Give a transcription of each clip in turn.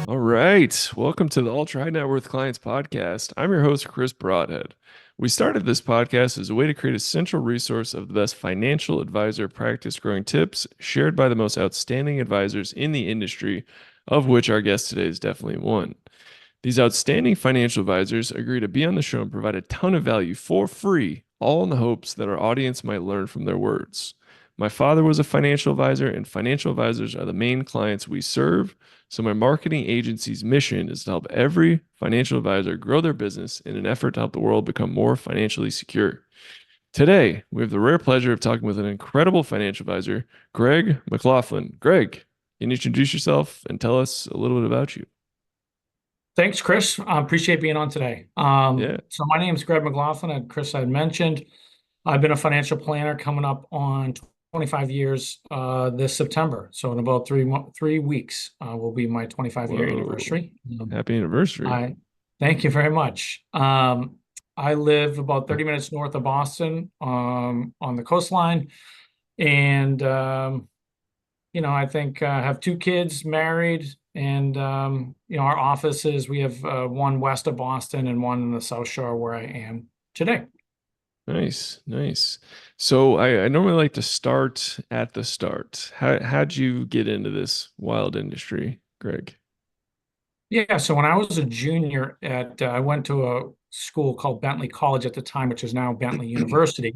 All right. Welcome to the Ultra High Net Worth Clients Podcast. I'm your host, Chris Broadhead. We started this podcast as a way to create a central resource of the best financial advisor practice growing tips shared by the most outstanding advisors in the industry, of which our guest today is definitely one. These outstanding financial advisors agree to be on the show and provide a ton of value for free, all in the hopes that our audience might learn from their words. My father was a financial advisor, and financial advisors are the main clients we serve. So, my marketing agency's mission is to help every financial advisor grow their business in an effort to help the world become more financially secure. Today, we have the rare pleasure of talking with an incredible financial advisor, Greg McLaughlin. Greg, can you introduce yourself and tell us a little bit about you? Thanks, Chris. I appreciate being on today. Yeah, So my name is Greg McLaughlin, and Chris had mentioned. I've been a financial planner coming up on 25 years this September. So in about 3 weeks will be my 25-year whoa. anniversary. Happy anniversary. I thank you very much. I live about 30 minutes north of Boston, on the coastline, and I think have two kids, married, and our offices, we have one west of Boston and one in the South Shore where I am today. Nice, nice. So I normally like to start at the start. How'd you get into this wild industry, Greg? Yeah, so when I was a junior I went to a school called Bentley College at the time, which is now Bentley University.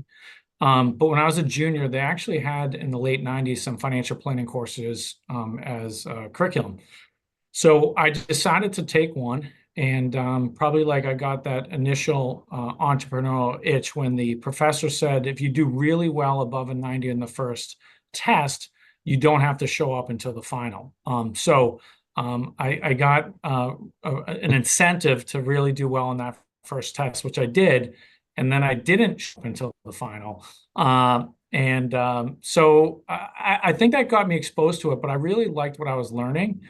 But when I was a junior, they actually had in the late 90s some financial planning courses as curriculum. So I decided to take one, and probably like I got that initial entrepreneurial itch when the professor said, if you do really well above a 90 in the first test, you don't have to show up until the final. I got an incentive to really do well in that first test, which I did, and then I didn't show up until the final. I think that got me exposed to it, but I really liked what I was learning.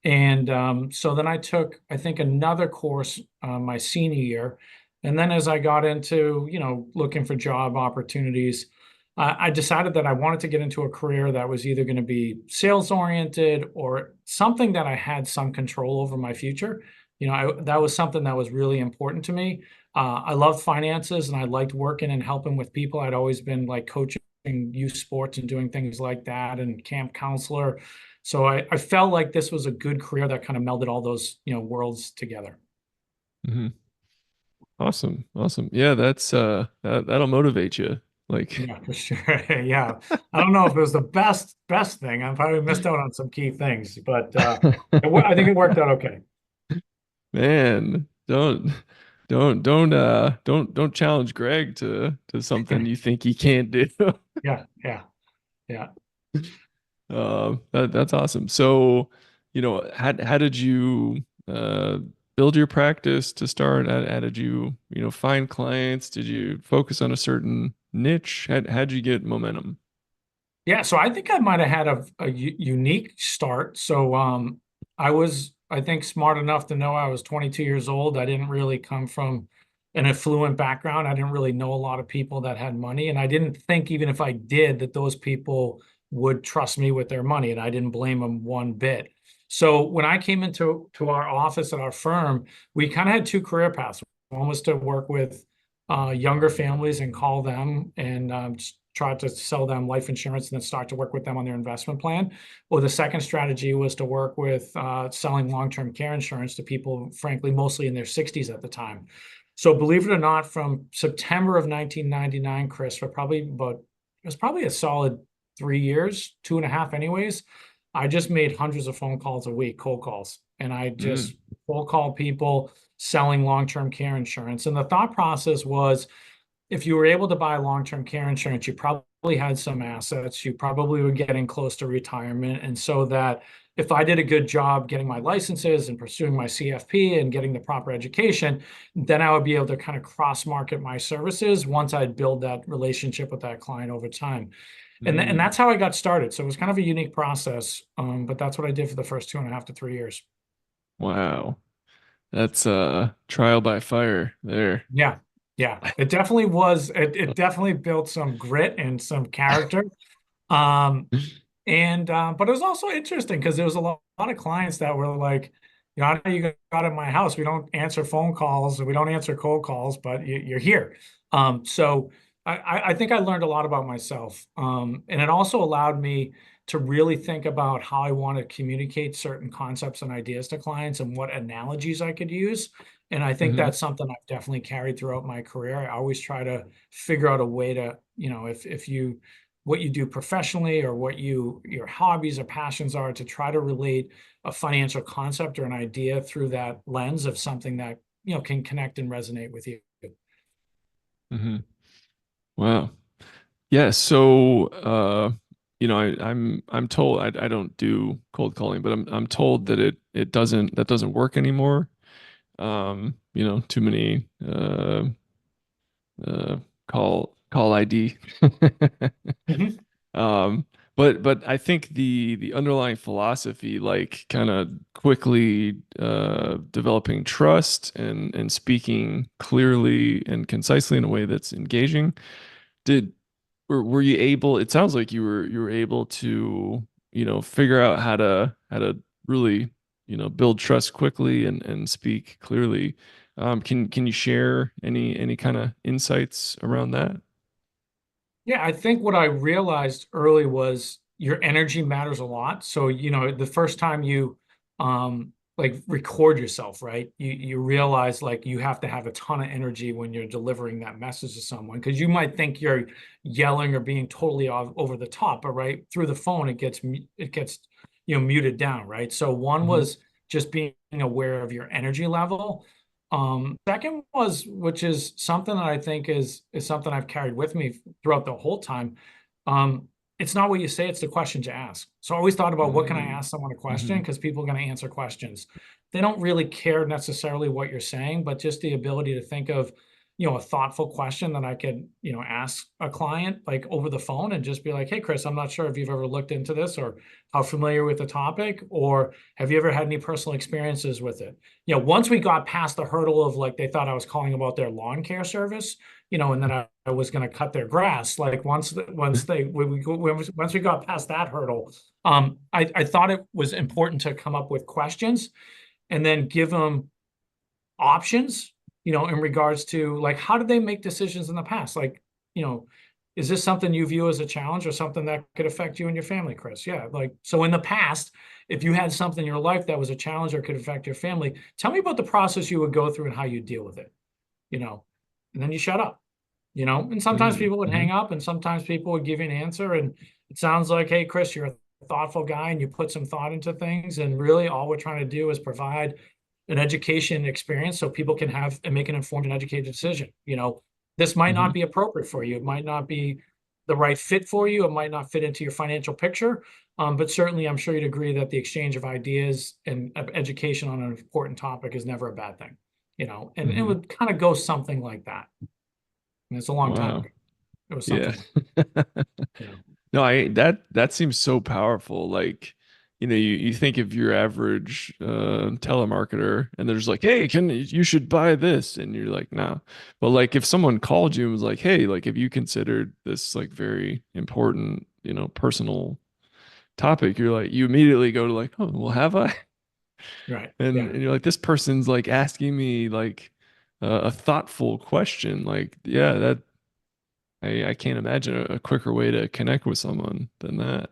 And so then I took, I think, another course my senior year. And then as I got into, looking for job opportunities, I decided that I wanted to get into a career that was either going to be sales oriented or something that I had some control over my future. That was something that was really important to me. I loved finances and I liked working and helping with people. I'd always been like coaching youth sports and doing things like that, and camp counselor. So I felt like this was a good career that kind of melded all those, worlds together. Hmm. Awesome, awesome. Yeah, that'll motivate you. Like, Yeah, for sure. Yeah. I don't know if it was the best thing. I probably missed out on some key things, but I think it worked out okay. man, don't challenge Greg to something you think he can't do. Yeah, yeah, yeah. That's awesome. So, how did you build your practice to start? How did you, find clients? Did you focus on a certain niche? How'd you get momentum? Yeah, so I think I might have had a unique start. So I was, I think, smart enough to know I was 22 years old. I didn't really come from an affluent background. I didn't really know a lot of people that had money, and I didn't think even if I did that those people would trust me with their money, and I didn't blame them one bit. So when I came into our office at our firm, we kind of had two career paths. One was to work with younger families and call them and try to sell them life insurance and then start to work with them on their investment plan. Or the second strategy was to work with selling long-term care insurance to people, frankly, mostly in their 60s at the time. So believe it or not, from September of 1999, Chris, it was probably a solid 3 years, two and a half anyways. I just made hundreds of phone calls a week, cold calls, and I Mm, just cold call people selling long-term care insurance. And the thought process was, if you were able to buy long-term care insurance, you probably had some assets, you probably were getting close to retirement. And so that if I did a good job getting my licenses and pursuing my CFP and getting the proper education, then I would be able to kind of cross-market my services once I'd build that relationship with that client over time. And mm. that's how I got started. So it was kind of a unique process, but that's what I did for the first 2.5 to 3 years. Wow. That's trial by fire there. Yeah, yeah, it definitely was. It definitely built some grit and some character. Um, but it was also interesting because there was a lot of clients that were like, I know you got in my house. We don't answer phone calls, we don't answer cold calls, but you're here. So I think I learned a lot about myself. And it also allowed me to really think about how I want to communicate certain concepts and ideas to clients and what analogies I could use. And I think Hmm. that's something I've definitely carried throughout my career. I always try to figure out a way to, if you what you do professionally or what your hobbies or passions are, to try to relate a financial concept or an idea through that lens of something that can connect and resonate with you. Hmm. Wow. Yeah. So, I'm told I don't do cold calling, but I'm told that it doesn't work anymore. Too many uh, call ID. Mhm. Um, but I think the underlying philosophy, like kind of quickly developing trust and speaking clearly and concisely in a way that's engaging. Did were you able? It sounds like you were able to figure out how to really build trust quickly and speak clearly. Can you share any kind of insights around that? Yeah, I think what I realized early was your energy matters a lot. So, the first time you like record yourself, right? You realize like you have to have a ton of energy when you're delivering that message to someone, because you might think you're yelling or being totally over the top, but right through the phone it gets muted down, right? So one Hmm. was just being aware of your energy level. Second was, which is something that I think is something I've carried with me throughout the whole time. Um, it's not what you say, it's the questions you ask. So I always thought about, what can I ask someone a question? Hmm. Because people are going to answer questions. They don't really care necessarily what you're saying, but just the ability to think of, a thoughtful question that I could, ask a client like over the phone and just be like, hey, Chris, I'm not sure if you've ever looked into this or how familiar with the topic, or have you ever had any personal experiences with it? Once we got past the hurdle of like they thought I was calling about their lawn care service, and then I was going to cut their grass. Like once we got past that hurdle, I thought it was important to come up with questions and then give them options, in regards to like how did they make decisions in the past? Like, you know, is this something you view as a challenge or something that could affect you and your family, Chris? Yeah. Like, so in the past, if you had something in your life that was a challenge or could affect your family, tell me about the process you would go through and how you deal with it, you know, and then you shut up, and sometimes people would Hmm. hang up and sometimes people would give you an answer. And it sounds like, hey, Chris, you're a thoughtful guy and you put some thought into things. And really all we're trying to do is provide an education experience so people can have and make an informed and educated decision. This might Hmm. not be appropriate for you. It might not be the right fit for you. It might not fit into your financial picture. But certainly, I'm sure you'd agree that the exchange of ideas and education on an important topic is never a bad thing. And it Hmm. would kind of go something like that. And it's a long time Wow. ago. It was Yeah. something like, you know, No, I that seems so powerful. Like, you think of your average telemarketer and they're just like, "Hey, you should buy this." And you're like, "No." But like if someone called you and was like, "Hey, like have you considered this like very important, personal topic?" You're like you immediately go to like, "Oh, well, have I?" right. And Yeah. and you're like, "This person's like asking me like a thoughtful question." Like, yeah, that I can't imagine a quicker way to connect with someone than that.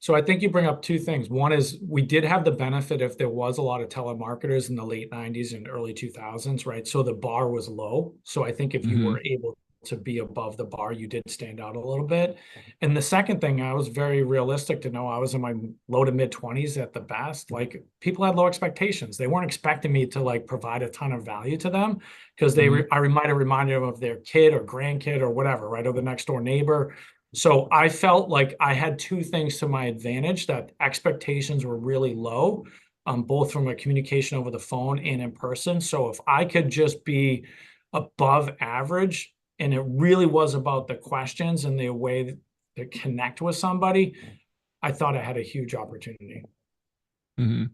So I think you bring up two things. One is we did have the benefit if there was a lot of telemarketers in the late 90s and early 2000s, right? So the bar was low. So I think if you Hmm. were able to be above the bar, you did stand out a little bit. And the second thing, I was very realistic to know I was in my low to mid 20s at the best. Like people had low expectations. They weren't expecting me to like provide a ton of value to them because Hmm. I might have reminded them of their kid or grandkid or whatever, right? Or the next door neighbor. So I felt like I had two things to my advantage, that expectations were really low, both from a communication over the phone and in person. So if I could just be above average, and it really was about the questions and the way to connect with somebody, I thought I had a huge opportunity. Hmm.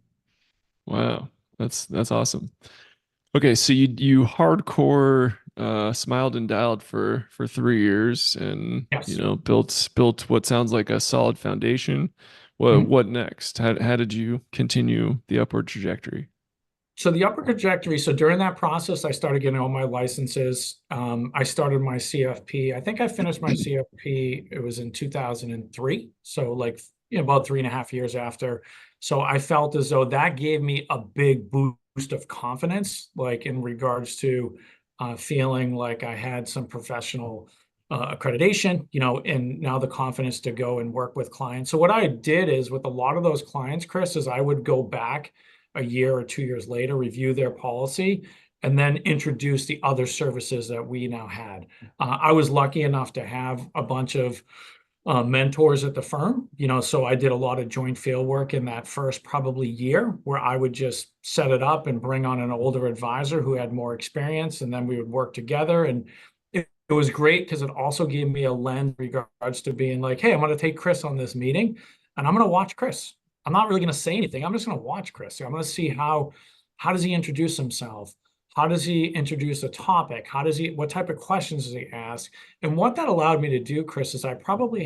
Wow. That's awesome. Okay, so you hardcore smiled and dialed for 3 years and Yes. built what sounds like a solid foundation. what next? How did you continue the upward trajectory? So the upper trajectory, so during that process, I started getting all my licenses. I started my CFP. I think I finished my CFP, it was in 2003. So like, about 3.5 years after. So I felt as though that gave me a big boost of confidence, like in regards to feeling like I had some professional accreditation, and now the confidence to go and work with clients. So what I did is with a lot of those clients, Chris, is I would go back a year or 2 years later, review their policy, and then introduce the other services that we now had. I was lucky enough to have a bunch of mentors at the firm, so I did a lot of joint field work in that first probably year where I would just set it up and bring on an older advisor who had more experience, and then we would work together. And it was great because it also gave me a lens in regards to being like, hey, I'm going to take Chris on this meeting and I'm going to watch Chris. I'm not really going to say anything. I'm just going to watch Chris. I'm going to see how does he introduce himself? How does he introduce a topic? What type of questions does he ask? And what that allowed me to do, Chris, is there's probably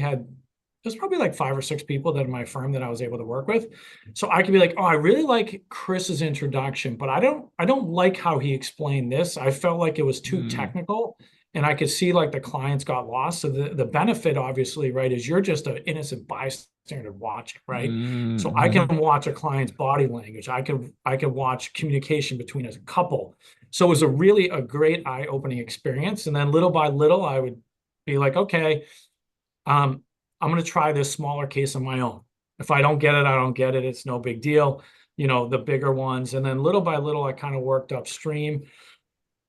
like 5 or 6 people that in my firm that I was able to work with. So I could be like, oh, I really like Chris's introduction, but I don't like how he explained this. I felt like it was too Mm, technical and I could see like the clients got lost. So the benefit, obviously, right, is you're just an innocent bystander watching, right? So I mm, can watch a client's body language. I can watch communication between a couple. So it was a great eye-opening experience. And then little by little, I would be like, okay, I'm going to try this smaller case on my own. If I don't get it, I don't get it. It's no big deal. The bigger ones. And then little by little, I kind of worked upstream.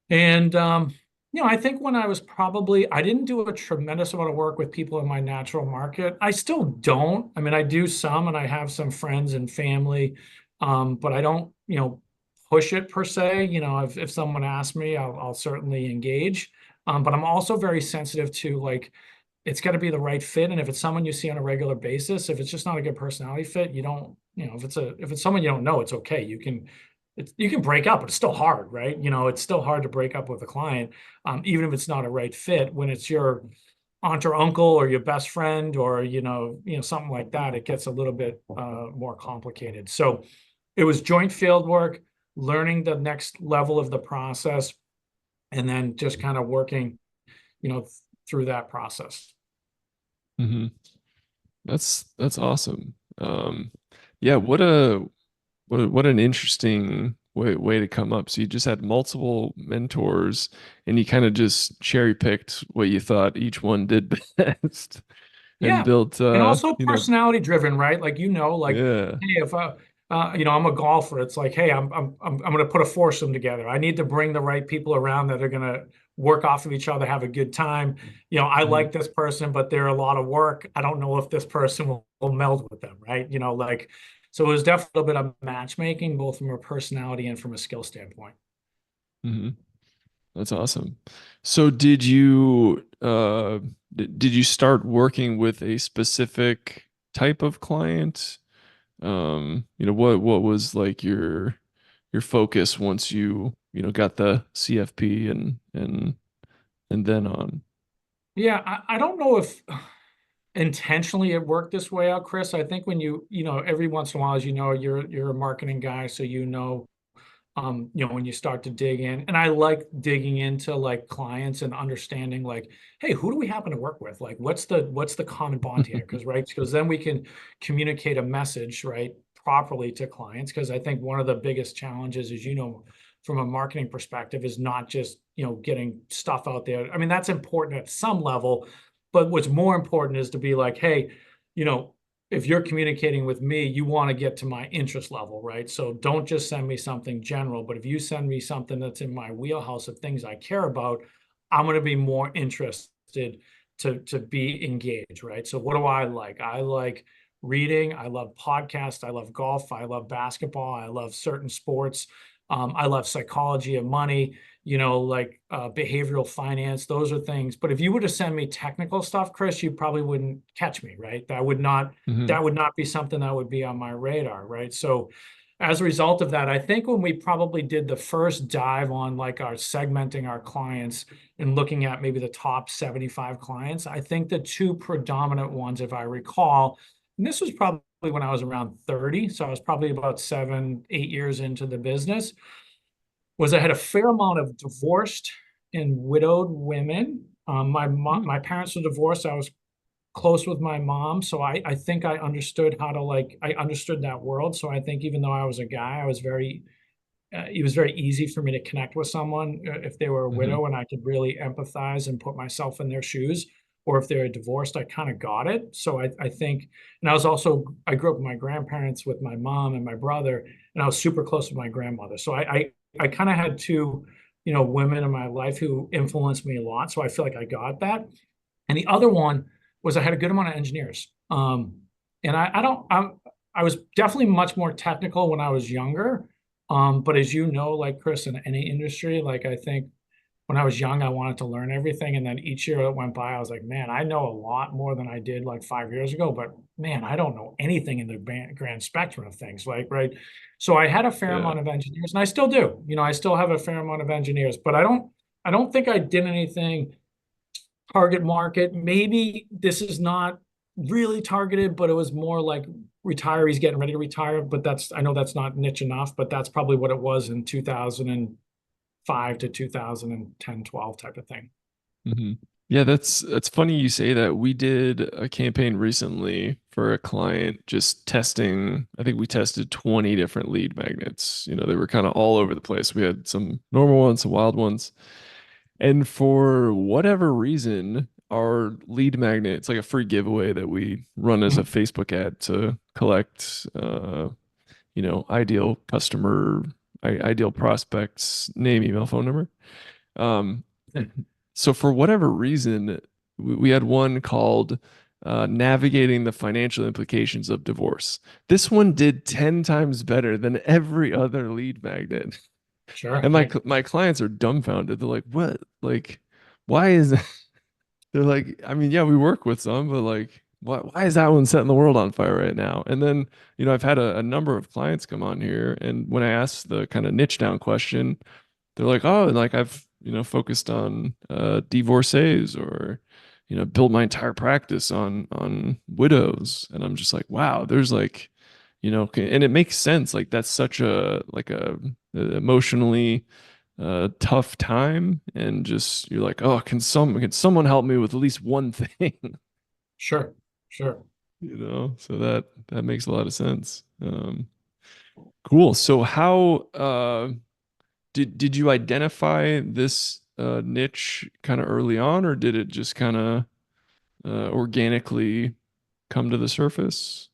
And I think when I didn't do a tremendous amount of work with people in my natural market. I still don't. I mean, I do some, and I have some friends and family, but I don't, push it per se. If someone asks me, I'll certainly engage. But I'm also very sensitive to like it's got to be the right fit. And if it's someone you see on a regular basis, if it's just not a good personality fit, you don't, if it's someone you don't know, it's okay. You can break up, but it's still hard, right? It's still hard to break up with a client, even if it's not a right fit. When it's your aunt or uncle or your best friend or something like that, it gets a little bit more complicated. So it was joint field work, learning the next level of the process, and then just kind of working, you know, through that process. hmm That's awesome. Yeah, what an interesting way to come up. So you just had multiple mentors and you kind of just cherry picked what you thought each one did best and Yeah. built And also personality driven, right? Like, like, yeah. hey, if I'm a golfer, it's like, hey, I'm going to put a foursome together. I need to bring the right people around that are going to work off of each other, have a good time. I Mhm. like this person, but they're a lot of work. I don't know if this person will meld with them, right? Like, so it was definitely a bit of matchmaking, both from a personality and from a skill standpoint. Mhm. That's awesome. So did you start working with a specific type of client? What was like your focus once got the CFP and then on? Yeah, I don't know if intentionally it worked this way out, Chris. I think when every once in a while, as you're a marketing guy, so when you start to dig in, and I like digging into like clients and understanding like, hey, who do we happen to work with? Like, what's the common bond here? Because then we can communicate a message, right, properly to clients. Because I think one of the biggest challenges is, from a marketing perspective, is not just getting stuff out there. I mean, that's important at some level, but what's more important is to be like, hey, you know, if you're communicating with me, you want to get to my interest level, right? So don't just send me something general, but if you send me something that's in my wheelhouse of things I care about, I'm going to be more interested to be engaged, right? So what do I like? I like reading. I love podcasts. I love golf. I love basketball. I love certain sports. I love psychology of money, like behavioral finance. Those are things. But if you were to send me technical stuff, Chris, you probably wouldn't catch me, right? Mhm. That would not be something that would be on my radar, right? So as a result of that, I think when we probably did the first dive on like our segmenting our clients and looking at maybe the top 75 clients, I think the two predominant ones, if I recall, and this was probably when I was around 30. So I was probably about 7, 8 years into the business, was I had a fair amount of divorced and widowed women. Mm, My parents were divorced. I was close with my mom, so I think I understood how to I understood that world. So I think even though I was a guy, I was very it was very easy for me to connect with someone if they were a mhm, widow, and I could really empathize and put myself in their shoes. Or if they're divorced, I kind of got it. So I think, and I grew up with my grandparents, with my mom and my brother, and I was super close with my grandmother. So I kind of had two, women in my life who influenced me a lot. So I feel like I got that. And the other one was I had a good amount of engineers. And I was definitely much more technical when I was younger. But as you know, like Chris, in any industry, like I think when I was young, I wanted to learn everything. And then each year that went by, I was like, man, I know a lot more than I did like 5 years ago, but man, I don't know anything in the grand spectrum of things, like, right. So I had a fair yeah. amount of engineers, and I still do, I still have a fair amount of engineers, but I don't think I did anything target market. Maybe this is not really targeted, but it was more like retirees getting ready to retire. But I know that's not niche enough, but that's probably what it was in 2005 to 2010, 12 type of thing. Mhm. Yeah, that's funny you say that. We did a campaign recently for a client just testing. I think we tested 20 different lead magnets. They were kind of all over the place. We had some normal ones, some wild ones. And for whatever reason, our lead magnet, it's like a free giveaway that we run as a Mhm. Facebook ad to collect ideal customer, ideal prospects, name, email, phone number. Um, so for whatever reason, we had one called Navigating the Financial Implications of Divorce. This one did 10 times better than every other lead magnet. Sure. And my Hey, cl- my clients are dumbfounded. They're like, "What? Like, why is they're like, I mean, yeah, we work with some, but like, why is that one setting the world on fire right now?" And then, I've had a number of clients come on here, and when I ask the kind of niche down question, they're like, oh, like I've, focused on divorcees or, built my entire practice on widows. And I'm just like, wow, there's like, and it makes sense. Like that's such a emotionally tough time. And just you're like, oh, can someone help me with at least one thing? sure, sure. So that makes a lot of sense. Cool. So how did you identify this niche kind of early on, or did it just kind of organically come to the surface?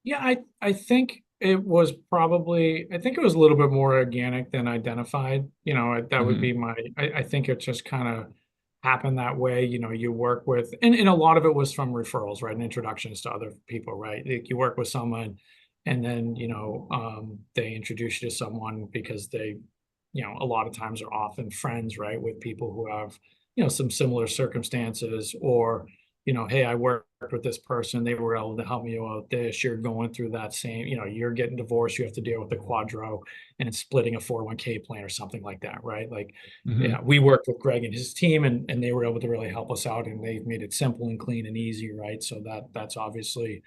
Yeah, I think I think it was a little bit more organic than identified. That would Hmm. be I think it just kind of happened that way. You work with, and a lot of it was from referrals, right? And introductions to other people, right? Like you work with someone and then, they introduce you to someone because they, a lot of times are often friends, right? With people who have, some similar circumstances, or hey, I worked with this person, they were able to help me out this. You're going through that same, you're getting divorced, you have to deal with the quadro and splitting a 401(k) plan or something like that, right? Like, Hmm. yeah, we worked with Greg and his team, and they were able to really help us out, and they've made it simple and clean and easy, right? So that's obviously,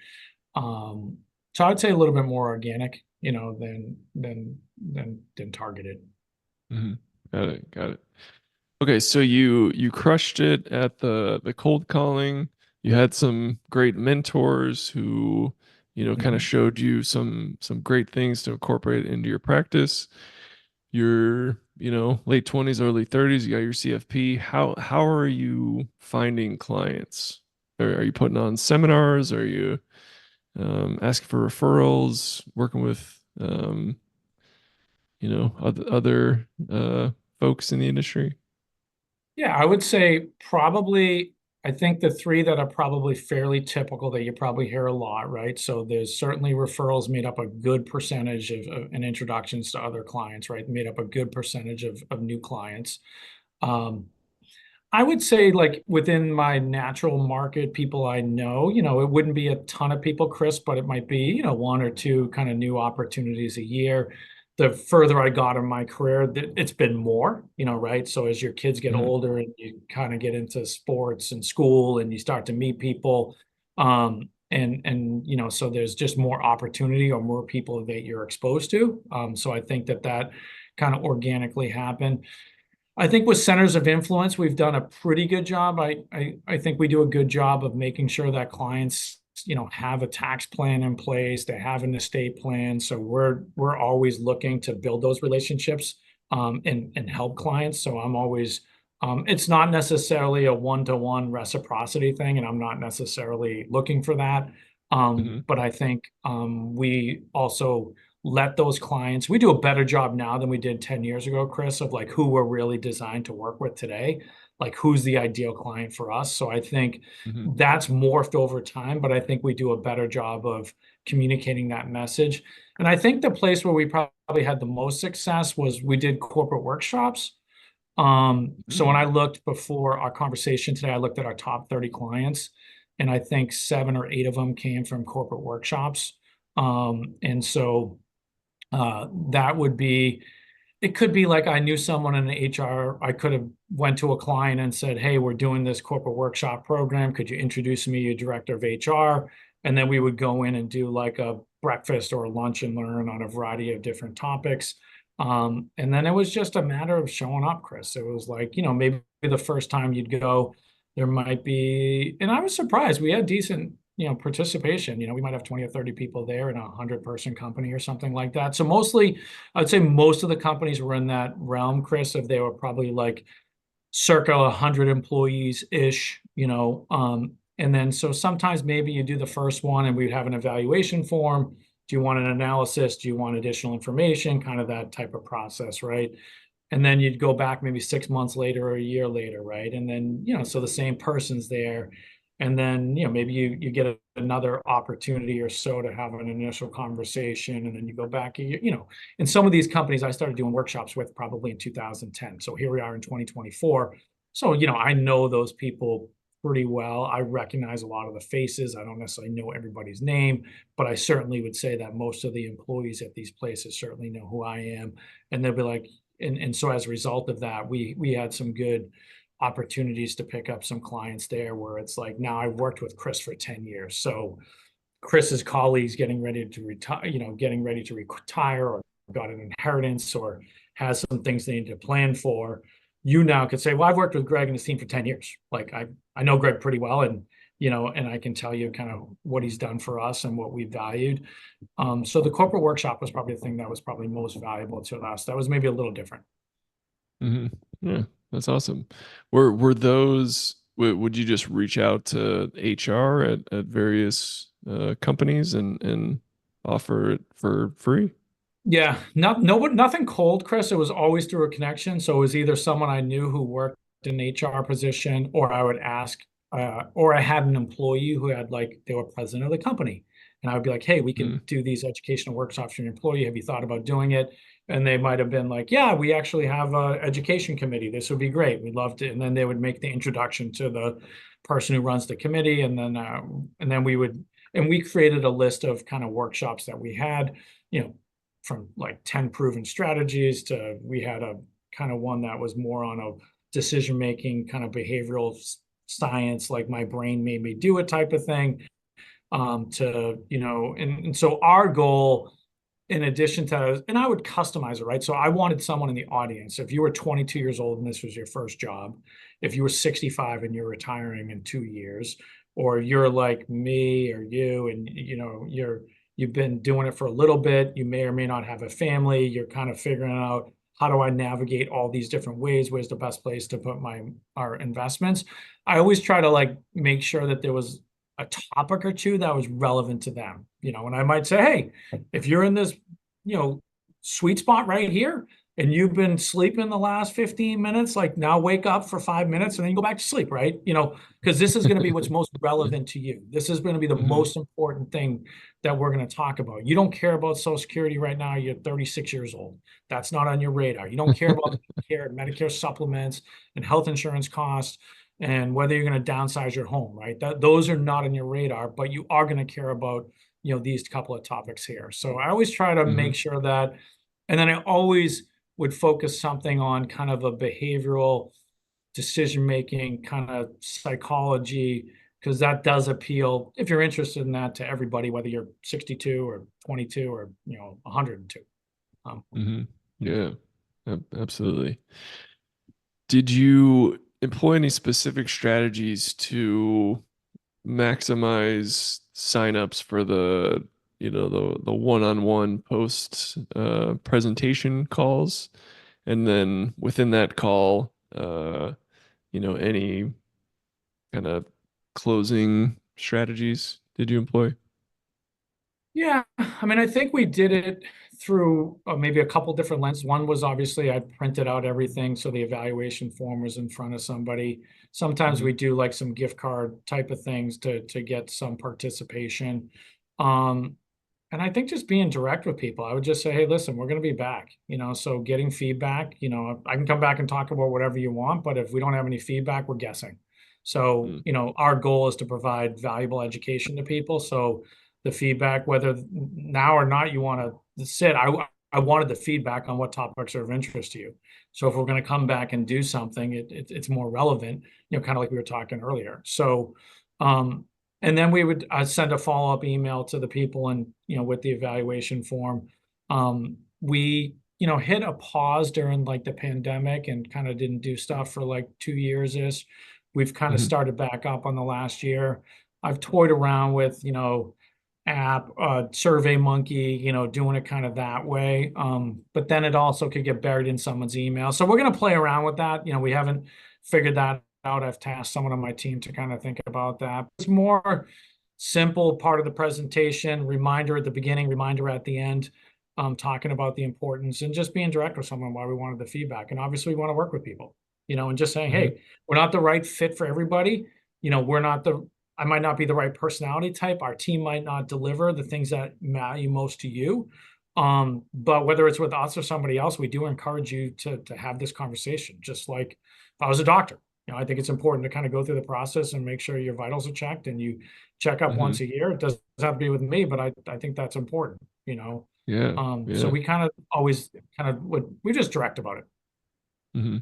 um, so I'd say a little bit more organic, than targeted. Hmm. Got it. Got it. Okay, so you crushed it at the cold calling. You had some great mentors who, kind of Mhm. showed you some great things to incorporate into your practice. Your, late 20s, early 30s, you got your CFP. How are you finding clients? Are you putting on seminars? Are you asking for referrals, working with other folks in the industry? Yeah, I would say probably, I think the three that are probably fairly typical that you probably hear a lot, right? So there's certainly referrals made up a good percentage and introductions to other clients, right? Made up a good percentage of new clients. Um, I would say, like, within my natural market, people I know, it wouldn't be a ton of people, Chris, but it might be, one or two kind of new opportunities a year. The further I got in my career, it's been more, right? So as your kids get Hmm. older and you kind of get into sports and school and you start to meet people, and so there's just more opportunity or more people that you're exposed to. So I think that kind of organically happened. I think with centers of influence, we've done a pretty good job. I think we do a good job of making sure that clients, have a tax plan in place, they have an estate plan. So we're always looking to build those relationships, and help clients. So I'm always, it's not necessarily a one-to-one reciprocity thing, and I'm not necessarily looking for that. Hmm. But I think we also let those clients, we do a better job now than we did 10 years ago, Chris, of like who we're really designed to work with today, like who's the ideal client for us. So I think Hmm. that's morphed over time, but I think we do a better job of communicating that message. And I think the place where we probably had the most success was we did corporate workshops. So when I looked before our conversation today, I looked at our top 30 clients, and I think 7 or 8 of them came from corporate workshops. And so that would be, it could be like I knew someone in HR. I could have went to a client and said, "Hey, we're doing this corporate workshop program. Could you introduce me to your director of HR?" And then we would go in and do like a breakfast or a lunch and learn on a variety of different topics. And then it was just a matter of showing up, Chris. It was like, maybe the first time you'd go, there might be, and I was surprised. We had decent, participation. We might have 20 or 30 people there in a 100-person company or something like that. So mostly, I'd say most of the companies were in that realm, Chris, if they were probably like circa 100 employees ish, and then so sometimes maybe you do the first one and we'd have an evaluation form. Do you want an analysis? Do you want additional information? Kind of that type of process, right? And then you'd go back maybe 6 months later or a year later, right? And then, so the same person's there. And then, maybe you get another opportunity or so to have an initial conversation. And then you go back, and some of these companies I started doing workshops with probably in 2010. So here we are in 2024. So, I know those people pretty well. I recognize a lot of the faces. I don't necessarily know everybody's name, but I certainly would say that most of the employees at these places certainly know who I am. And they'll be like, and so as a result of that, we had some good opportunities to pick up some clients there where it's like, now I've worked with Chris for 10 years. So Chris's colleagues getting ready to retire, getting ready to retire or got an inheritance or has some things they need to plan for. You now could say, well, I've worked with Greg and his team for 10 years. Like I know Greg pretty well, and and I can tell you kind of what he's done for us and what we valued. So the corporate workshop was probably the thing that was probably most valuable to us. That was maybe a little different. Hmm. Yeah, that's awesome. Were those? Would you just reach out to HR at various companies and offer it for free? Yeah, nothing cold, Chris. It was always through a connection. So it was either someone I knew who worked in an HR position, or I would ask, or I had an employee who had like they were president of the company, and I would be like, "Hey, we can Mm. do these educational workshops for your employee. Have you thought about doing it?" And they might have been like, "Yeah, we actually have a education committee. This would be great. We'd love to." And then they would make the introduction to the person who runs the committee, and then we would, and we created a list of kind of workshops that we had, you know from like 10 proven strategies to we had a kind of one that was more on a decision making kind of behavioral science, like my brain made me do it type of thing. To and so our goal, in addition to, and I would customize it, right? So I wanted someone in the audience. If you were 22 years old and this was your first job, if you were 65 and you're retiring in 2 years, or you're like me or you, and you've been doing it for a little bit, you may or may not have a family, you're kind of figuring out, how do I navigate all these different ways? Where's the best place to put our investments? I always try to like make sure that there was a topic or two that was relevant to them, and I might say, hey, if you're in this, sweet spot right here, and you've been sleeping the last 15 minutes, like now wake up for 5 minutes and then you go back to sleep, right? Because this is going to be what's most relevant to you. This is going to be the Hmm. most important thing that we're going to talk about. You don't care about Social Security right now. You're 36 years old. That's not on your radar. You don't care about Medicare supplements and health insurance costs and whether you're going to downsize your home, right? Those are not on your radar, but you are going to care about, these couple of topics here. So I always try to Hmm. make sure that, and then I always would focus something on kind of a behavioral decision making kind of psychology, because that does appeal, if you're interested in that, to everybody, whether you're 62 or 22 or 102. Hmm. Yeah, absolutely. Did you employ any specific strategies to maximize signups for the one-on-one post presentation calls, and then within that call, any kind of closing strategies did you employ? Yeah, I mean, I think we did it through maybe a couple different lenses. One was obviously I printed out everything, so the evaluation form was in front of somebody. Sometimes we Hmm. do like some gift card type of things to get some participation. Um, and I think just being direct with people, I would just say, hey, listen, we're going to be back, so getting feedback, I can come back and talk about whatever you want, but if we don't have any feedback, we're guessing. So, Mm. our goal is to provide valuable education to people. So the feedback, whether now or not you want to sit, I wanted the feedback on what topics are of interest to you. So if we're going to come back and do something, it's more relevant, kind of like we were talking earlier. So, and then we would send a follow-up email to the people and, with the evaluation form. We, hit a pause during like the pandemic and kind of didn't do stuff for like 2 years-ish. We've kind of Hmm. started back up on the last year. I've toyed around with, app, Survey Monkey, doing it kind of that way. But then it also could get buried in someone's email. So we're going to play around with that. We haven't figured that out. I've tasked someone on my team to kind of think about that. It's more simple part of the presentation, reminder at the beginning, reminder at the end, talking about the importance and just being direct with someone why we wanted the feedback. And obviously we want to work with people, and just saying, Hmm. hey, we're not the right fit for everybody. We're not I might not be the right personality type. Our team might not deliver the things that matter most to you. But whether it's with us or somebody else, we do encourage you to have this conversation. Just like if I was a doctor, I think it's important to kind of go through the process and make sure your vitals are checked and you check up once Hmm. a year. It doesn't have to be with me, but I think that's important. Yeah, So yeah. we kind of always kind of would we just direct about it. Hmm.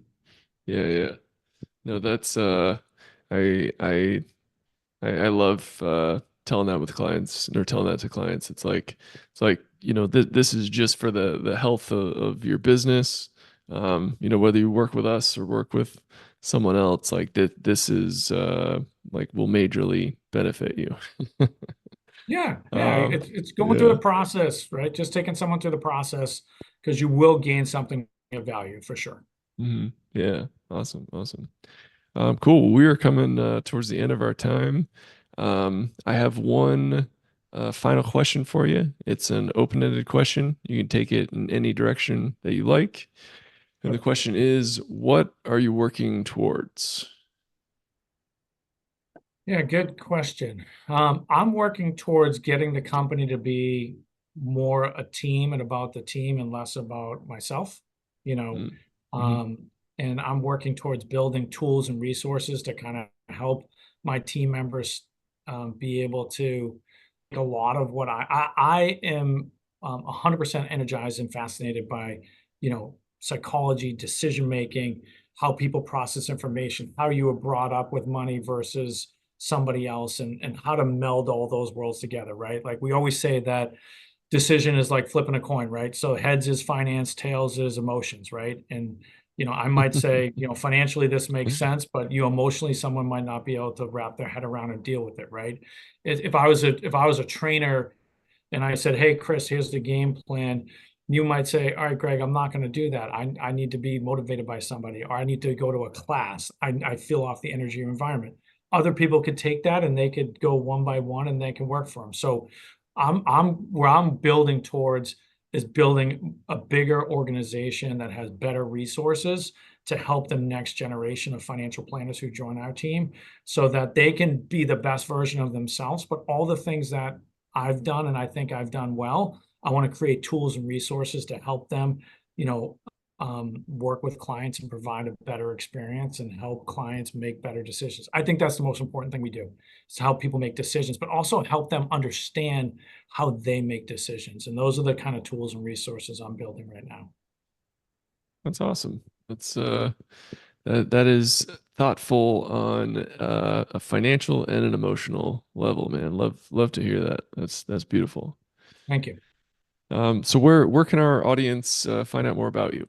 Yeah, yeah. No, that's I I I love telling that with clients, or telling that to clients. It's like, this is just for the health of your business. Whether you work with us or work with someone else, like this is like will majorly benefit you. Yeah, Um, it's going through the yeah. process, right? Just taking someone through the process because you will gain something of value for sure. Hmm. Yeah. Awesome. Awesome. Cool. We are coming towards the end of our time. I have one final question for you. It's an open-ended question. You can take it in any direction that you like. And the Sure. question is, what are you working towards? Yeah, good question. I'm working towards getting the company to be more a team and about the team and less about myself, you know. Mm-hmm. Um, and I'm working towards building tools and resources to kind of help my team members be able to a lot of what I am 100% energized and fascinated by, psychology, decision making, how people process information, how you were brought up with money versus somebody else, and how to meld all those worlds together, right? Like we always say that decision is like flipping a coin, right? So heads is finance, tails is emotions, right? And I might say, financially this makes sense, but emotionally someone might not be able to wrap their head around and deal with it, right? If I was a trainer and I said, hey, Chris, here's the game plan, you might say, all right, Greg, I'm not going to do that. I need to be motivated by somebody, or I need to go to a class. I feel off the energy environment. Other people could take that and they could go one by one and they can work for them. So I'm where I'm building towards is building a bigger organization that has better resources to help the next generation of financial planners who join our team so that they can be the best version of themselves. But all the things that I've done and I think I've done well, I want to create tools and resources to help them, you know, work with clients and provide a better experience and help clients make better decisions. I think that's the most important thing we do, is to help people make decisions, but also help them understand how they make decisions. And those are the kind of tools and resources I'm building right now. That's awesome. That is thoughtful on a financial and an emotional level, man. Love to hear that. That's beautiful. Thank you. So where can our audience find out more about you?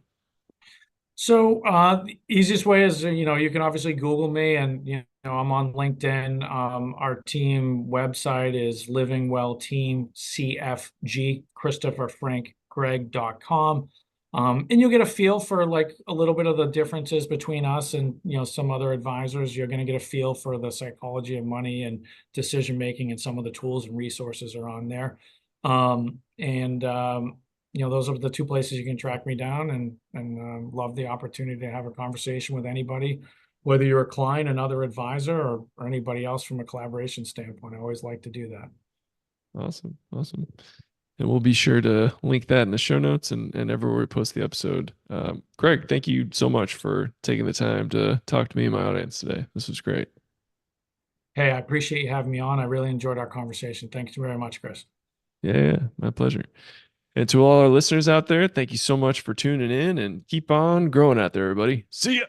So the easiest way is, you can obviously Google me, and I'm on LinkedIn. Our team website is Living Well Team CFG, Christopher Frank Greg.com. And you'll get a feel for like a little bit of the differences between us and some other advisors. You're going to get a feel for the psychology of money and decision making, and some of the tools and resources are on there. And those are the two places you can track me down, and love the opportunity to have a conversation with anybody, whether you're a client, another advisor, or anybody else from a collaboration standpoint. I always like to do that. Awesome, awesome. And we'll be sure to link that in the show notes and everywhere we post the episode. Greg, thank you so much for taking the time to talk to me and my audience today. This was great. Hey, I appreciate you having me on. I really enjoyed our conversation. Thank you very much, Chris. Yeah, my pleasure. And to all our listeners out there, thank you so much for tuning in and keep on growing out there, everybody. See ya.